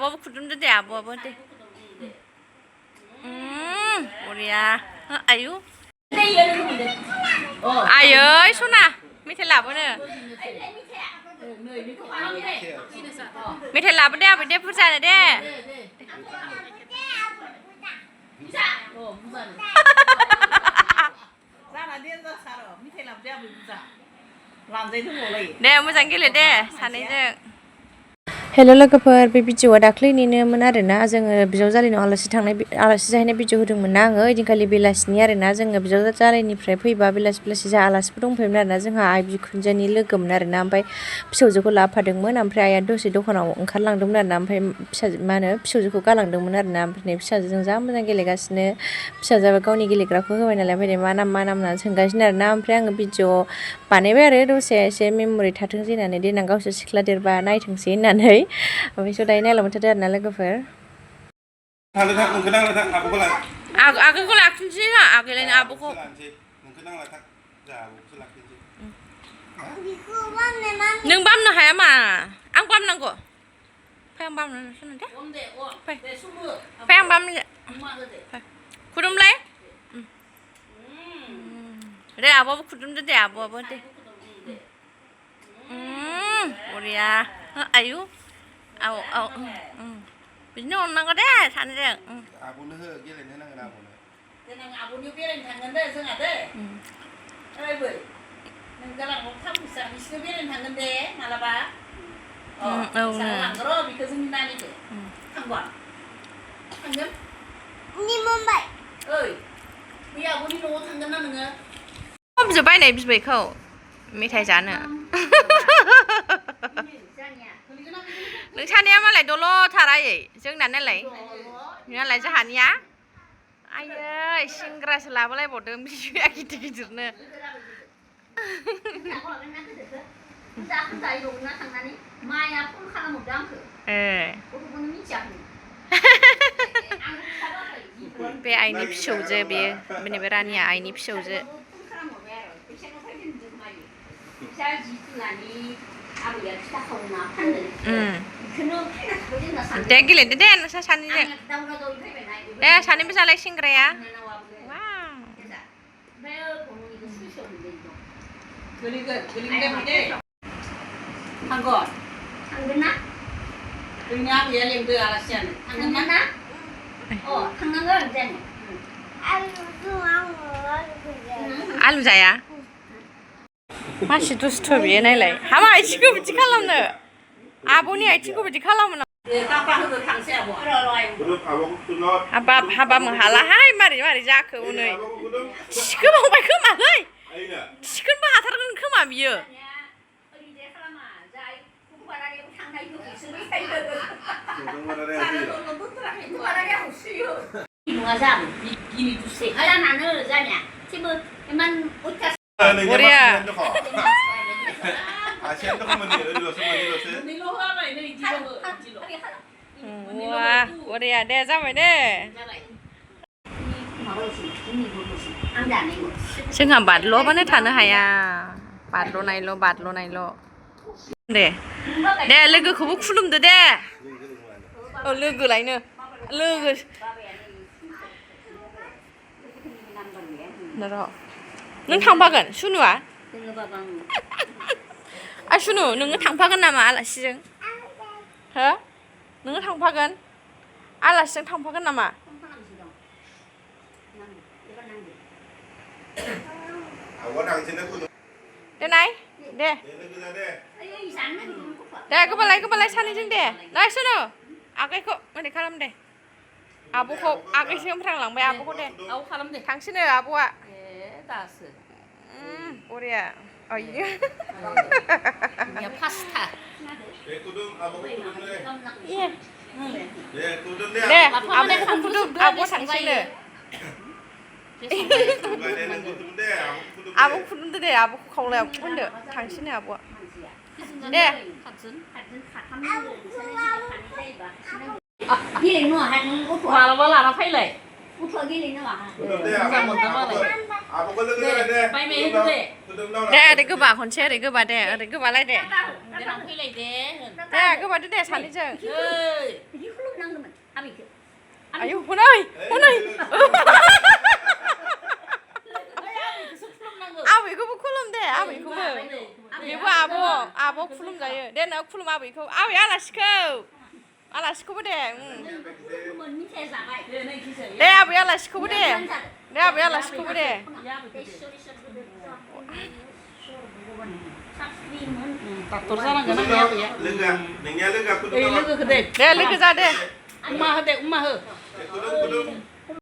아버부 구름도 돼 아버부 돼. 우리야. 아유. 아유, 소나. 밑에 라보네. 밑에 라보네 아버지 부자네 돼. 네, 모장 길래 돼. 사내들. हेल' लोगोफोर बे भिडिअ'आ दाख्लैनिनोमोन आरोना जोङो बिजावजालिनाव आलासि जाहैनाय भिडिअ होदोंमोन ना आङो ओइदिनखालि बेलासिनि आरोना जोङो बिजावजालिनिफ्राय फैबा बेलासि जाहा आलासिफोर दंफैयोमोन आरोना जोंहा आइ बिखुनजोनि लोगोमोन आरोना ओमफ्राय फिसौजोखौ लाफादोंमोन ओमफ्राय आइया दसे दखानाव ओंखारलांदोंमोन आरोना ओमफ्राय फिसौजोखौ गालांदोंमोन आरोना ओमफ्राय फिसाजोजों जा मोजां गेलेगासिनो फिसाजोआबो गावनि गेलेग्राखौ होबाय नालाय ओमफ्राय मा नाम होननानै सोंगासिनो आरोना ओमफ्राय आङो भिडिअ बानायबाय आरो दसे एसे मेम'रि थाथों होननानै देनां गावसोर सिख्ला देरबा नायथोंसै होननानै ओमफ्राय स' दायो नायलांबाय थादो आरोना लोगोफोर आगोलखौ लाखिनोसै ना आगोलैनो आब'खौ नों बामनो हाया मा आं बामनांगौ फै आं बामनो फै आं बामनो खुदुमलाय दे आब'आबो खुदुमदो दे आब'आबो दे बरिया आयु औ बिदिनो अननांगौ दे सानैजों आब'नो हो गेलेनो नांगोन आब'नो देनां आब'नियाव बेरायनो थांगोन दे जोंहा दे ओरैबो नों गालांबाव थामसा बिसिनाव बेरायनो थांगोन दे मालाबा लांगोर' बेखौ जोंनि नानिखौ थांगोन थांगोन नि मुम्बाइ ओइ बै आब'नि न'आव थांगोन ना नोङो खमजों बायनाय बिबैखौ मेथाइ जानो नोंसानिया मालाय दल'थारायै जोंना नालाय जोंहानिया आयै सिंग्रासो लाबोलायबावदों बिबैया गिदिर गिदिरनो बे आइनि फिसौजो बेयो बेनिफ्राय रानिया आइनि फिसौजो दे गेलेदो दे नोंसा सानैजों दे सानैबो जालाय सेंग्राया थांगोन ना जोंनि आबैया लेंदो आलासि जानो थांगोन ना थांनांगोन जों आलु जाया मानसि दुस्थ' बियो नायलाय हामा आथिंखौ बिदि खालामनो आब'नि आथिंखौ बिदि खालामो हाबा हालाहाय मारै जाखो हनै थिखोबावबाय खोमालै थिखोनोबो हाथारगोन खोमा बियो बरिया wah beriya deh sampai deh जोंहा बादल'बानो थानो हाया बादल'नायल' दे लोगोखौबो खुलुमदो दे लोगोलायनो लोगो नों थांफागोन सुनुआ सुनु नोङो थांफागोन नामा आलासिजों हो नोङो थांफागोन आलासिजों थांफागोन नामा देनाय दे गोबालाय सानैजों दे नाय सुनु आगैखौ ओरै खालाम दे आब'खौ आगैसो ओमफ्रांलांबाय आब'खौ दे आबौ खालाम दे थांसैनो आब'आ दासो बरिया आयो पास्ता दे आब'खौ खुदुम आब'आ थांसैनो आब'खौ खुदुमदो दे आब'खौ खावलायाव होनदो थांसैनो आब'आ दे मालाबा लाना फैलाय गथ'आ गेलेनो आब'खौ लोगो जालाय दे दे ओरै गोबा खनसे ओरै गोबा दे ओरै गोबालाय दे देनां फैलाय दे दे गोबादो दे सानैजों बिदि खुलुमनांगौमोन आबैखौ आयु हनै हनै आबैखौबो खुलुम दे आबैखौबो बेबो आब' खुलुम जायो दे नों खुलुम आबैखौ आबै आलासिखौबो दे दे आबै आलासिखौबो दे आबै आलासिखौबो दे डक्टर जानांगोन आंनि आबैया लोगोआ नोंनिया लोगोआ लोगोखौ दे लोगो जा दे उमा हो दे उमा हो खुलुम